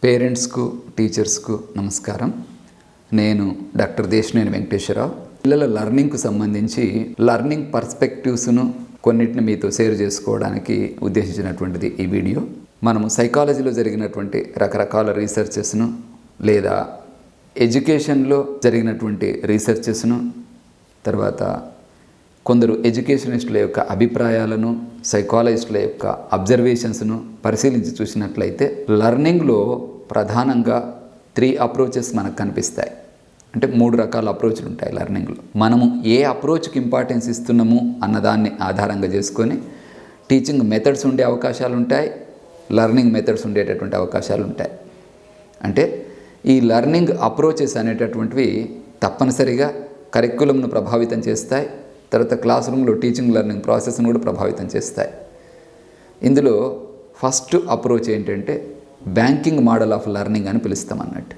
పేరెంట్స్కు టీచర్స్కు నమస్కారం. నేను డాక్టర్ దేశనేని వెంకటేశ్వరరావు. పిల్లల లర్నింగ్కు సంబంధించి లర్నింగ్ పర్స్పెక్టివ్స్ను కొన్నిటిని మీతో షేర్ చేసుకోవడానికి ఉద్దేశించినటువంటిది ఈ వీడియో. మనము సైకాలజీలో జరిగినటువంటి రకరకాల రీసెర్చెస్ను లేదా ఎడ్యుకేషన్లో జరిగినటువంటి రీసెర్చెస్ను తర్వాత కొందరు ఎడ్యుకేషనిస్టుల యొక్క అభిప్రాయాలను, సైకాలజిస్టుల యొక్క అబ్జర్వేషన్స్ను పరిశీలించి చూసినట్లయితే లర్నింగ్లో ప్రధానంగా 3 అప్రోచెస్ మనకు కనిపిస్తాయి. అంటే 3 రకాల అప్రోచ్లు ఉంటాయి లర్నింగ్లో. మనము ఏ అప్రోచ్కి ఇంపార్టెన్స్ ఇస్తున్నాము అన్నదాన్ని ఆధారంగా చేసుకొని టీచింగ్ మెథడ్స్ ఉండే అవకాశాలు ఉంటాయి, లర్నింగ్ మెథడ్స్ ఉండేటటువంటి అవకాశాలు ఉంటాయి. అంటే ఈ లర్నింగ్ అప్రోచెస్ అనేటటువంటివి తప్పనిసరిగా కరిక్యులంను ప్రభావితం చేస్తాయి, తర్వాత క్లాస్ రూమ్లో టీచింగ్ లెర్నింగ్ ప్రాసెస్ను కూడా ప్రభావితం చేస్తాయి. ఇందులో ఫస్ట్ అప్రోచ్ ఏంటంటే బ్యాంకింగ్ మోడల్ ఆఫ్ లెర్నింగ్ అని పిలుస్తాం అన్నట్టు.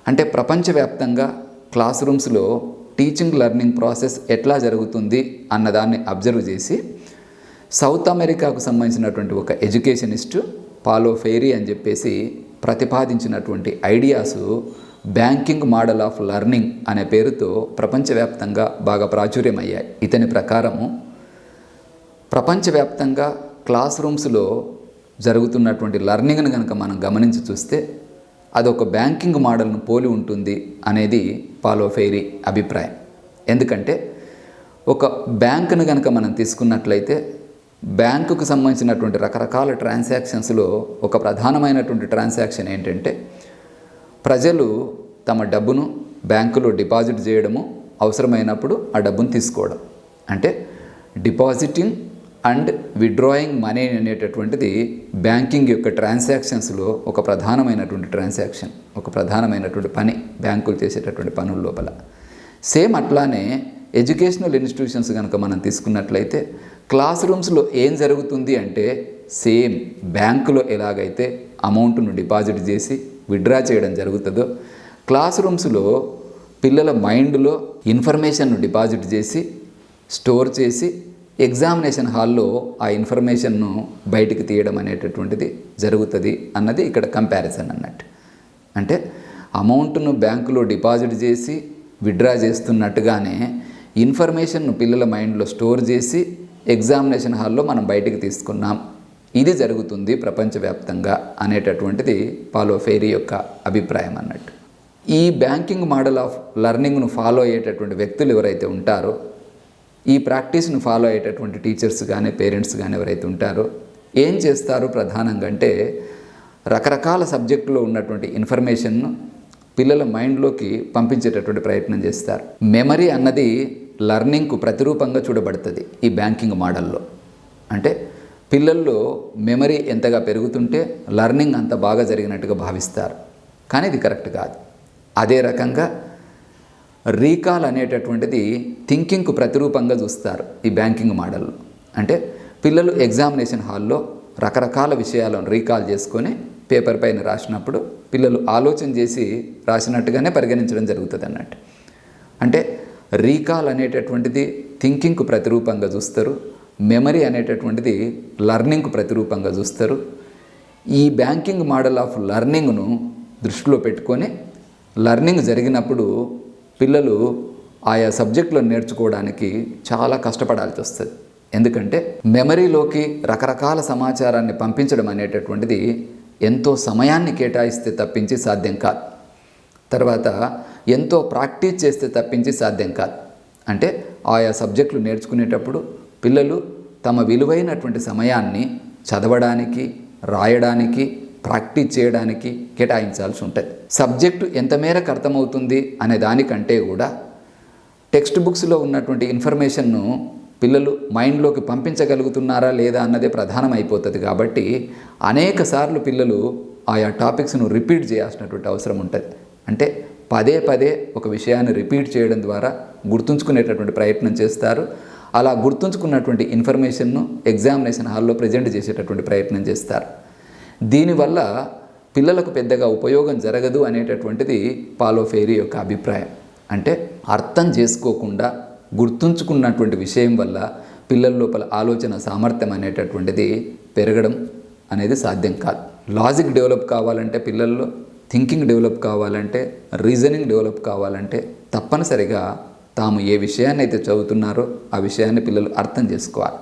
అంటే ప్రపంచవ్యాప్తంగా క్లాస్ రూమ్స్లో టీచింగ్ లెర్నింగ్ ప్రాసెస్ ఎట్లా జరుగుతుంది అన్నదాన్ని అబ్జర్వ్ చేసి సౌత్ అమెరికాకు సంబంధించినటువంటి ఒక ఎడ్యుకేషనిస్టు పాలో ఫెయిరీ అని చెప్పేసి ప్రతిపాదించినటువంటి ideas banking model of learning అనే పేరుతో ప్రపంచవ్యాప్తంగా బాగా ప్రాచుర్యమయ్యాయి. ఇతని ప్రకారము ప్రపంచవ్యాప్తంగా క్లాస్ రూమ్స్లో జరుగుతున్నటువంటి లెర్నింగ్ను కనుక మనం గమనించి చూస్తే అదొక బ్యాంకింగ్ మోడల్ను పోలి ఉంటుంది అనేది పాలో ఫెయిరీ అభిప్రాయం. ఎందుకంటే ఒక బ్యాంకును కనుక మనం తీసుకున్నట్లయితే బ్యాంకుకు సంబంధించినటువంటి రకరకాల ట్రాన్సాక్షన్స్లో ఒక ప్రధానమైనటువంటి ట్రాన్సాక్షన్ ఏంటంటే ప్రజలు తమ డబ్బును బ్యాంకులో డిపాజిట్ చేయడము, అవసరమైనప్పుడు ఆ డబ్బును తీసుకోవడం. అంటే డిపాజిటింగ్ అండ్ విత్డ్రాయింగ్ మనీ అనేటటువంటిది బ్యాంకింగ్ యొక్క ట్రాన్సాక్షన్స్లో ఒక ప్రధానమైనటువంటి ట్రాన్సాక్షన్, ఒక ప్రధానమైనటువంటి పని బ్యాంకులు చేసేటటువంటి పనుల లోపల. సేమ్ అట్లానే ఎడ్యుకేషనల్ ఇన్స్టిట్యూషన్స్ కనుక మనం తీసుకున్నట్లయితే క్లాస్ రూమ్స్లో ఏం జరుగుతుంది అంటే సేమ్ బ్యాంకులో ఎలాగైతే అమౌంట్ను డిపాజిట్ చేసి విత్డ్రా చేయడం జరుగుతుందో క్లాస్ రూమ్స్లో పిల్లల మైండ్లో ఇన్ఫర్మేషన్ను డిపాజిట్ చేసి స్టోర్ చేసి ఎగ్జామినేషన్ హాల్లో ఆ ఇన్ఫర్మేషన్ను బయటికి తీయడం అనేటటువంటిది జరుగుతుంది అన్నది ఇక్కడ కంపారిజన్ అన్నట్టు. అంటే అమౌంట్ను బ్యాంకులో డిపాజిట్ చేసి విత్డ్రా చేస్తున్నట్టుగానే ఇన్ఫర్మేషన్ను పిల్లల మైండ్లో స్టోర్ చేసి ఎగ్జామినేషన్ హాల్లో మనం బయటికి తీసుకున్నాం, ఇది జరుగుతుంది ప్రపంచవ్యాప్తంగా అనేటటువంటిది పాలో ఫెయిరీ యొక్క అభిప్రాయం అన్నట్టు. ఈ బ్యాంకింగ్ మోడల్ ఆఫ్ లెర్నింగ్ను ఫాలో అయ్యేటటువంటి వ్యక్తులు ఎవరైతే ఉంటారో, ఈ ప్రాక్టీస్ను ఫాలో అయ్యేటటువంటి టీచర్స్ కానీ పేరెంట్స్ కానీ ఎవరైతే ఉంటారో ఏం చేస్తారు ప్రధానంగా అంటే రకరకాల సబ్జెక్టులో ఉన్నటువంటి ఇన్ఫర్మేషన్ను పిల్లల మైండ్లోకి పంపించేటటువంటి ప్రయత్నం చేస్తారు. మెమరీ అన్నది లెర్నింగ్కు ప్రతిరూపంగా చూడబడుతుంది ఈ బ్యాంకింగ్ మోడల్లో. అంటే పిల్లల్లో మెమరీ ఎంతగా పెరుగుతుంటే లెర్నింగ్ అంత బాగా జరిగినట్టుగా భావిస్తారు, కానీ ఇది కరెక్ట్ కాదు. అదే రకంగా రీకాల్ అనేటటువంటిది థింకింగ్కు ప్రతిరూపంగా చూస్తారు ఈ బ్యాంకింగ్ మోడల్లో. అంటే పిల్లలు ఎగ్జామినేషన్ హాల్లో రకరకాల విషయాలను రీకాల్ చేసుకొని పేపర్ పైన రాసినప్పుడు పిల్లలు ఆలోచన చేసి రాసినట్టుగానే పరిగణించడం జరుగుతుంది అన్నట్టు. అంటే రీకాల్ అనేటటువంటిది థింకింగ్కు ప్రతిరూపంగా చూస్తారు, మెమరీ అనేటటువంటిది లెర్నింగ్కు ప్రతిరూపంగా చూస్తారు. ఈ బ్యాంకింగ్ మోడల్ ఆఫ్ లెర్నింగ్ను దృష్టిలో పెట్టుకొని లెర్నింగ్ జరిగినప్పుడు పిల్లలు ఆయా సబ్జెక్టులను నేర్చుకోవడానికి చాలా కష్టపడాల్సి వస్తుంది. ఎందుకంటే మెమరీలోకి రకరకాల సమాచారాన్ని పంపించడం అనేటటువంటిది ఎంతో సమయాన్ని కేటాయిస్తే తప్పించి సాధ్యం కాదు. తర్వాత ఎంతో ప్రాక్టీస్ చేస్తే తప్పించి సాధ్యం కాదు. అంటే ఆయా సబ్జెక్టులు నేర్చుకునేటప్పుడు పిల్లలు తమ విలువైనటువంటి సమయాన్ని చదవడానికి, రాయడానికి, ప్రాక్టీస్ చేయడానికి కేటాయించాల్సి ఉంటుంది. సబ్జెక్టు ఎంత మేరకు అర్థమవుతుంది అనే దానికంటే కూడా టెక్స్ట్ బుక్స్లో ఉన్నటువంటి ఇన్ఫర్మేషన్ను పిల్లలు మైండ్లోకి పంపించగలుగుతున్నారా లేదా అన్నదే ప్రధానమైపోతుంది. కాబట్టి అనేక సార్లు పిల్లలు ఆయా టాపిక్స్ను రిపీట్ చేయాల్సినటువంటి అవసరం ఉంటుంది. అంటే పదే పదే ఒక విషయాన్ని రిపీట్ చేయడం ద్వారా గుర్తుంచుకునేటటువంటి ప్రయత్నం చేస్తారు. అలా గుర్తుంచుకున్నటువంటి ఇన్ఫర్మేషన్ను ఎగ్జామినేషన్ హాల్లో ప్రజెంట్ చేసేటటువంటి ప్రయత్నం చేస్తారు. దీనివల్ల పిల్లలకు పెద్దగా ఉపయోగం జరగదు అనేటటువంటిది పాలో ఫెయిరీ యొక్క అభిప్రాయం. అంటే అర్థం చేసుకోకుండా గుర్తుంచుకున్నటువంటి విషయం వల్ల పిల్లల లోపల ఆలోచన సామర్థ్యం అనేటటువంటిది పెరగడం అనేది సాధ్యం కాదు. లాజిక్ డెవలప్ కావాలంటే, పిల్లల్లో థింకింగ్ డెవలప్ కావాలంటే, రీజనింగ్ డెవలప్ కావాలంటే తప్పనిసరిగా తాము ఏ విషయాన్ని అయితే చదువుతున్నారో ఆ విషయాన్ని పిల్లలు అర్థం చేసుకోవాలి.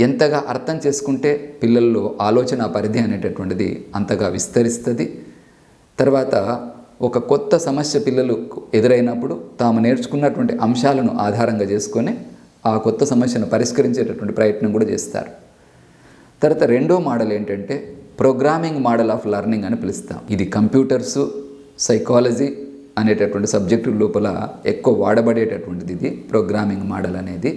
ఎంతగా అర్థం చేసుకుంటే పిల్లల్లో ఆలోచన పరిధి అనేటటువంటిది అంతగా విస్తరిస్తుంది. తర్వాత ఒక కొత్త సమస్య పిల్లలు ఎదురైనప్పుడు తాము నేర్చుకున్నటువంటి అంశాలను ఆధారంగా చేసుకొని ఆ కొత్త సమస్యను పరిష్కరించేటటువంటి ప్రయత్నం కూడా చేస్తారు. తర్వాత రెండో మోడల్ ఏంటంటే ప్రోగ్రామింగ్ మోడల్ ఆఫ్ లెర్నింగ్ అని పిలుస్తాం. ఇది కంప్యూటర్సు, సైకాలజీ అనేటటువంటి సబ్జెక్టు లోపల ఎక్కువ వాడబడేటటువంటిది ఇది ప్రోగ్రామింగ్ మోడల్ అనేది.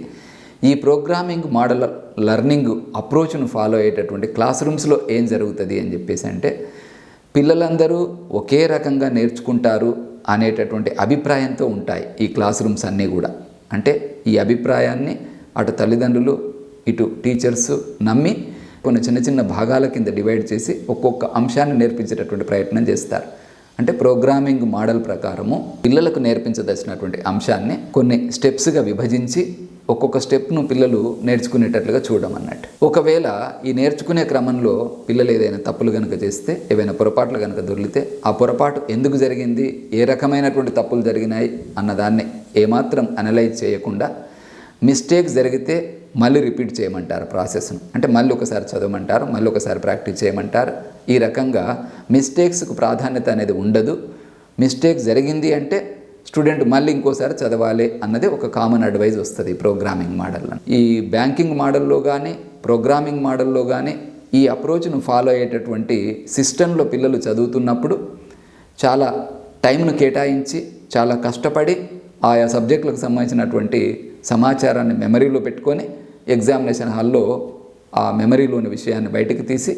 ఈ ప్రోగ్రామింగ్ మోడల్ లెర్నింగ్ అప్రోచ్ను ఫాలో అయ్యేటటువంటి క్లాస్ రూమ్స్లో ఏం జరుగుతుంది అని చెప్పేసి అంటే, పిల్లలందరూ ఒకే రకంగా నేర్చుకుంటారు అనేటటువంటి అభిప్రాయంతో ఉంటాయి ఈ క్లాస్ రూమ్స్ అన్నీ కూడా. అంటే ఈ అభిప్రాయాన్ని అటు తల్లిదండ్రులు ఇటు టీచర్స్ నమ్మి కొన్ని చిన్న చిన్న భాగాల కింద డివైడ్ చేసి ఒక్కొక్క అంశాన్ని నేర్పించేటటువంటి ప్రయత్నం చేస్తారు. అంటే ప్రోగ్రామింగ్ మోడల్ ప్రకారము పిల్లలకు నేర్పించదలసినటువంటి అంశాన్ని కొన్ని స్టెప్స్గా విభజించి ఒక్కొక్క స్టెప్ను పిల్లలు నేర్చుకునేటట్లుగా చూడమన్నట్టు. ఒకవేళ ఈ నేర్చుకునే క్రమంలో పిల్లలు ఏదైనా తప్పులు కనుక చేస్తే, ఏవైనా పొరపాట్లు కనుక దొర్లితే ఆ పొరపాటు ఎందుకు జరిగింది, ఏ రకమైనటువంటి తప్పులు జరిగినాయి అన్నదాన్ని ఏమాత్రం అనలైజ్ చేయకుండా మిస్టేక్ జరిగితే మళ్ళీ రిపీట్ చేయమంటారు ప్రాసెస్ను. అంటే మళ్ళీ ఒకసారి చదవమంటారు, మళ్ళీ ఒకసారి ప్రాక్టీస్ చేయమంటారు. ఈ రకంగా మిస్టేక్స్కు ప్రాధాన్యత అనేది ఉండదు. మిస్టేక్ జరిగింది అంటే స్టూడెంట్ మళ్ళీ ఇంకోసారి చదవాలి అన్నది ఒక కామన్ అడ్వైజ్ వస్తుంది ప్రోగ్రామింగ్ మోడల్లో. ఈ బ్యాంకింగ్ మోడల్లో కానీ ప్రోగ్రామింగ్ మోడల్లో కానీ ఈ అప్రోచ్ను ఫాలో అయ్యేటటువంటి సిస్టంలో పిల్లలు చదువుతున్నప్పుడు చాలా టైంను కేటాయించి చాలా కష్టపడి ఆయా సబ్జెక్టులకు సంబంధించినటువంటి సమాచారాన్ని మెమరీలో పెట్టుకొని ఎగ్జామినేషన్ హాల్లో ఆ మెమరీలోని విషయాన్ని బయటకు తీసి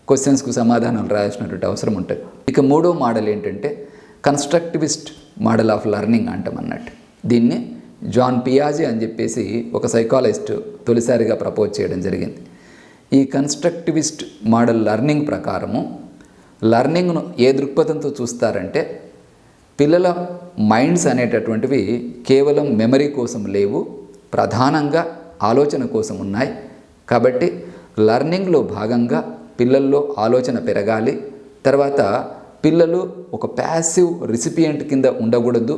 క్వశ్చన్స్కు సమాధానాలు రాయాల్సినటువంటి అవసరం ఉంటుంది. ఇక మూడో మోడల్ ఏంటంటే కన్స్ట్రక్టివిస్ట్ మోడల్ ఆఫ్ లెర్నింగ్ అంటామన్నట్టు. దీన్ని జాన్ పియాజే అని చెప్పేసి ఒక సైకాలజిస్ట్ తొలిసారిగా ప్రపోజ్ చేయడం జరిగింది. ఈ కన్స్ట్రక్టివిస్ట్ మోడల్ లెర్నింగ్ ప్రకారము లెర్నింగ్ను ఏ దృక్పథంతో చూస్తారంటే, పిల్లల మైండ్స్ అనేటటువంటివి కేవలం మెమరీ కోసం లేవు, ప్రధానంగా ఆలోచన కోసం ఉన్నాయి. కాబట్టి లెర్నింగ్లో భాగంగా పిల్లల్లో ఆలోచన పెరగాలి. తర్వాత పిల్లలు ఒక ప్యాసివ్ రిసిపియంట్ కింద ఉండకూడదు.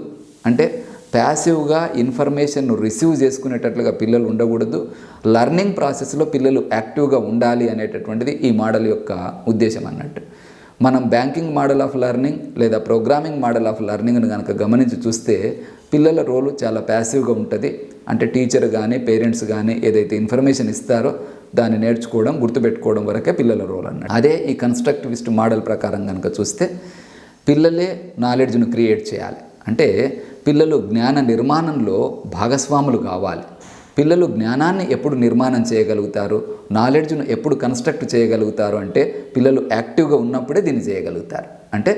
అంటే ప్యాసివ్గా ఇన్ఫర్మేషన్ను రిసీవ్ చేసుకునేటట్లుగా పిల్లలు ఉండకూడదు. లెర్నింగ్ ప్రాసెస్లో పిల్లలు యాక్టివ్గా ఉండాలి అనేటటువంటిది ఈ మోడల్ యొక్క ఉద్దేశం అన్నట్టు. మనం బ్యాంకింగ్ మోడల్ ఆఫ్ లెర్నింగ్ లేదా ప్రోగ్రామింగ్ మోడల్ ఆఫ్ లెర్నింగ్ను కనుక గమనించి చూస్తే పిల్లల రోలు చాలా ప్యాసివ్గా ఉంటుంది. అంటే టీచర్ కానీ పేరెంట్స్ కానీ ఏదైతే ఇన్ఫర్మేషన్ ఇస్తారో దాన్ని నేర్చుకోవడం, గుర్తుపెట్టుకోవడం వరకే పిల్లల రోల్ అన్నట్టు. అదే ఈ కన్స్ట్రక్టివిస్ట్ మోడల్ ప్రకారం కనుక చూస్తే పిల్లలే నాలెడ్జ్ను క్రియేట్ చేయాలి. అంటే పిల్లలు జ్ఞాన నిర్మాణంలో భాగస్వాములు కావాలి. పిల్లలు జ్ఞానాన్ని ఎప్పుడు నిర్మాణం చేయగలుగుతారు, నాలెడ్జ్ను ఎప్పుడు కన్స్ట్రక్ట్ చేయగలుగుతారు అంటే పిల్లలు యాక్టివ్గా ఉన్నప్పుడే దీన్ని చేయగలుగుతారు. అంటే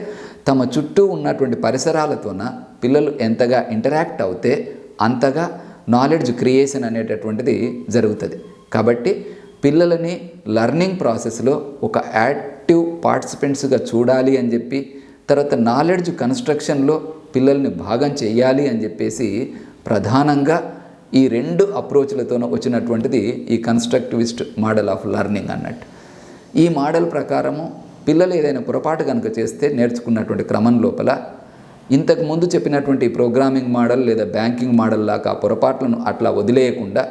తమ చుట్టూ ఉన్నటువంటి పరిసరాలతోన పిల్లలు ఎంతగా ఇంటరాక్ట్ అవుతే అంతగా నాలెడ్జ్ క్రియేషన్ అనేటటువంటిది జరుగుతుంది. కాబట్టి పిల్లలని లెర్నింగ్ ప్రాసెస్లో ఒక యాక్టివ్ పార్టిసిపెంట్స్గా చూడాలి అని చెప్పి, తర్వాత నాలెడ్జ్ కన్స్ట్రక్షన్లో పిల్లల్ని భాగం చేయాలి అని చెప్పేసి ప్రధానంగా ఈ రెండు అప్రోచ్లతోనూ వచ్చినటువంటిది ఈ కన్స్ట్రక్టివిస్ట్ మోడల్ ఆఫ్ లెర్నింగ్ అన్నట్టు. ఈ మోడల్ ప్రకారము పిల్లలు ఏదైనా పొరపాటు కనుక చేస్తే నేర్చుకున్నటువంటి క్రమం లోపల ఇంతకు ముందు చెప్పినటువంటి ప్రోగ్రామింగ్ మోడల్ లేదా బ్యాంకింగ్ మోడల్ లాగా పొరపాట్లను అట్లా వదిలేయకుండా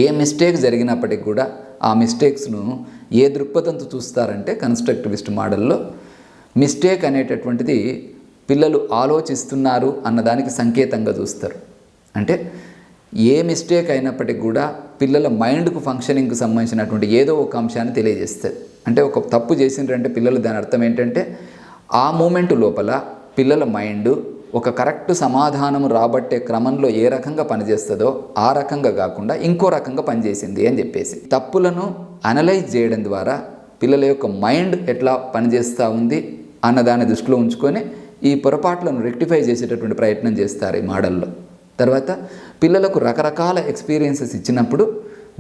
ఏ మిస్టేక్ జరిగినప్పటికీ కూడా ఆ మిస్టేక్స్ను ఏ దృక్పథంతో చూస్తారంటే కన్స్ట్రక్టివిస్ట్ మోడల్లో మిస్టేక్ అనేటటువంటిది పిల్లలు ఆలోచిస్తున్నారు అన్నదానికి సంకేతంగా చూస్తారు. అంటే ఏ మిస్టేక్ అయినప్పటికీ కూడా పిల్లల మైండ్కు ఫంక్షనింగ్కి సంబంధించినటువంటి ఏదో ఒక అంశాన్ని తెలియజేస్తుంది. అంటే ఒక తప్పు చేసిండ్రంటే పిల్లలు దాని అర్థం ఏంటంటే ఆ మూమెంట్ లోపల పిల్లల మైండ్ ఒక కరెక్ట్ సమాధానం రాబట్టే క్రమంలో ఏ రకంగా పనిచేస్తుందో ఆ రకంగా కాకుండా ఇంకో రకంగా పనిచేసింది అని చెప్పేసి తప్పులను అనలైజ్ చేయడం ద్వారా పిల్లల యొక్క మైండ్ ఎట్లా పనిచేస్తూ ఉంది అన్నదాన్ని దృష్టిలో ఉంచుకొని ఈ పొరపాట్లను రెక్టిఫై చేసేటటువంటి ప్రయత్నం చేస్తారు ఈ మోడల్లో. తర్వాత పిల్లలకు రకరకాల ఎక్స్పీరియన్సెస్ ఇచ్చినప్పుడు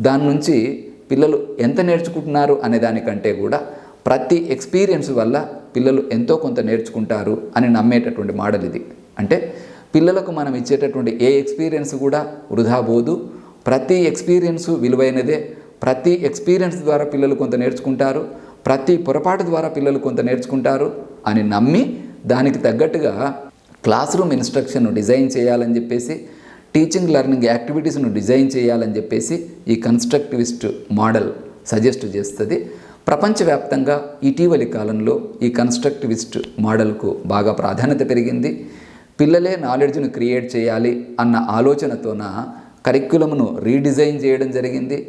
దాని నుంచి పిల్లలు ఎంత నేర్చుకుంటున్నారు అనే దానికంటే కూడా ప్రతి ఎక్స్పీరియన్స్ వల్ల పిల్లలు ఎంతో కొంత నేర్చుకుంటారు అని నమ్మేటటువంటి మోడల్ ఇది. అంటే పిల్లలకు మనం ఇచ్చేటటువంటి ఏ ఎక్స్పీరియన్స్ కూడా వృధా పోదు, ప్రతి ఎక్స్పీరియన్స్ విలువైనదే, ప్రతి ఎక్స్పీరియన్స్ ద్వారా పిల్లలు కొంత నేర్చుకుంటారు, ప్రతి పొరపాటు ద్వారా పిల్లలు కొంత నేర్చుకుంటారు అని నమ్మి దానికి తగ్గట్టుగా క్లాస్ రూమ్ ఇన్స్ట్రక్షన్ను డిజైన్ చేయాలని చెప్పేసి, టీచింగ్ లెర్నింగ్ యాక్టివిటీస్ను డిజైన్ చేయాలని చెప్పేసి ఈ కన్స్ట్రక్టివిస్ట్ మోడల్ సజెస్ట్ చేస్తుంది. ప్రపంచవ్యాప్తంగా ఇటీవలి కాలంలో ఈ కన్స్ట్రక్టివిస్ట్ మోడల్కు బాగా ప్రాధాన్యత పెరిగింది. పిల్లలే నాలెడ్జ్ను క్రియేట్ చేయాలి అన్న ఆలోచనతోన కరిక్యులంను రీడిజైన్ చేయడం జరిగింది.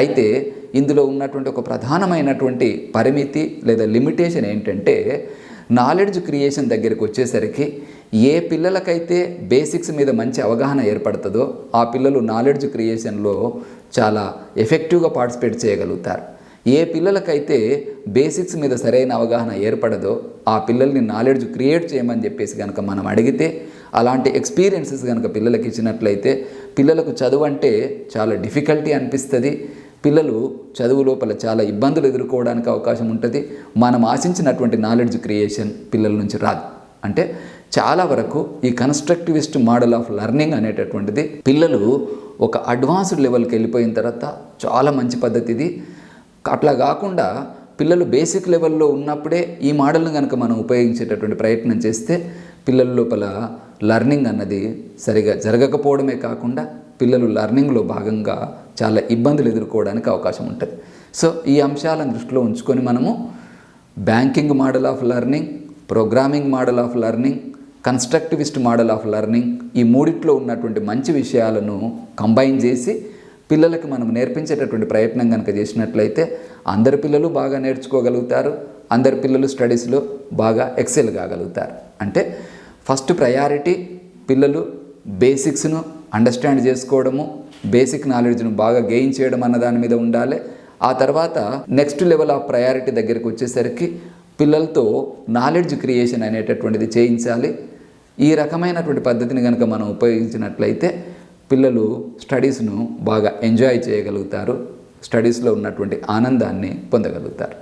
అయితే ఇందులో ఉన్నటువంటి ఒక ప్రధానమైనటువంటి పరిమితి లేదా లిమిటేషన్ ఏంటంటే, నాలెడ్జ్ క్రియేషన్ దగ్గరికి వచ్చేసరికి ఏ పిల్లలకైతే బేసిక్స్ మీద మంచి అవగాహన ఏర్పడుతుందో ఆ పిల్లలు నాలెడ్జ్ క్రియేషన్లో చాలా ఎఫెక్టివ్గా పార్టిసిపేట్ చేయగలుగుతారు. ఏ పిల్లలకైతే బేసిక్స్ మీద సరైన అవగాహన ఏర్పడదో ఆ పిల్లల్ని నాలెడ్జ్ క్రియేట్ చేయమని చెప్పేసి కనుక మనం అడిగితే, అలాంటి ఎక్స్పీరియన్సెస్ కనుక పిల్లలకి ఇచ్చినట్లయితే పిల్లలకు చదువు అంటే చాలా డిఫికల్టీ అనిపిస్తుంది. పిల్లలు చదువు లోపల చాలా ఇబ్బందులు ఎదుర్కోవడానికి అవకాశం ఉంటుంది. మనం ఆశించినటువంటి నాలెడ్జ్ క్రియేషన్ పిల్లల నుంచి రాదు. అంటే చాలా వరకు ఈ కన్స్ట్రక్టివిస్ట్ మోడల్ ఆఫ్ లెర్నింగ్ అనేటటువంటిది పిల్లలు ఒక అడ్వాన్స్డ్ లెవెల్కి వెళ్ళిపోయిన తర్వాత చాలా మంచి పద్ధతి ఇది. అట్లా కాకుండా పిల్లలు బేసిక్ లెవెల్లో ఉన్నప్పుడే ఈ మోడల్ని కనుక మనం ఉపయోగించేటటువంటి ప్రయత్నం చేస్తే పిల్లల లోపల లెర్నింగ్ అన్నది సరిగా జరగకపోవడమే కాకుండా పిల్లలు లెర్నింగ్లో భాగంగా చాలా ఇబ్బందులు ఎదుర్కోవడానికి అవకాశం ఉంటుంది. సో ఈ అంశాలను దృష్టిలో ఉంచుకొని మనము banking model of learning, programming model of learning, constructivist model of learning, ఈ మూడిట్లో ఉన్నటువంటి మంచి విషయాలను కంబైన్ చేసి పిల్లలకి మనం నేర్పించేటటువంటి ప్రయత్నం కనుక చేసినట్లయితే అందరి పిల్లలు బాగా నేర్చుకోగలుగుతారు. అందరి పిల్లలు స్టడీస్లో బాగా ఎక్సెల్ కాగలుగుతారు. అంటే ఫస్ట్ ప్రయారిటీ పిల్లలు బేసిక్స్ను అండర్స్టాండ్ చేసుకోవడము, బేసిక్ నాలెడ్జ్ను బాగా గెయిన్ చేయడం అన్న దాని మీద ఉండాలి. ఆ తర్వాత నెక్స్ట్ లెవెల్ ఆఫ్ ప్రయారిటీ దగ్గరికి వచ్చేసరికి పిల్లలతో నాలెడ్జ్ క్రియేషన్ అనేటటువంటిది చేయించాలి. ఈ రకమైనటువంటి పద్ధతిని కనుక మనం ఉపయోగించినట్లయితే పిల్లలు స్టడీస్ను బాగా ఎంజాయ్ చేయగలుగుతారు, స్టడీస్లో ఉన్నటువంటి ఆనందాన్ని పొందగలుగుతారు.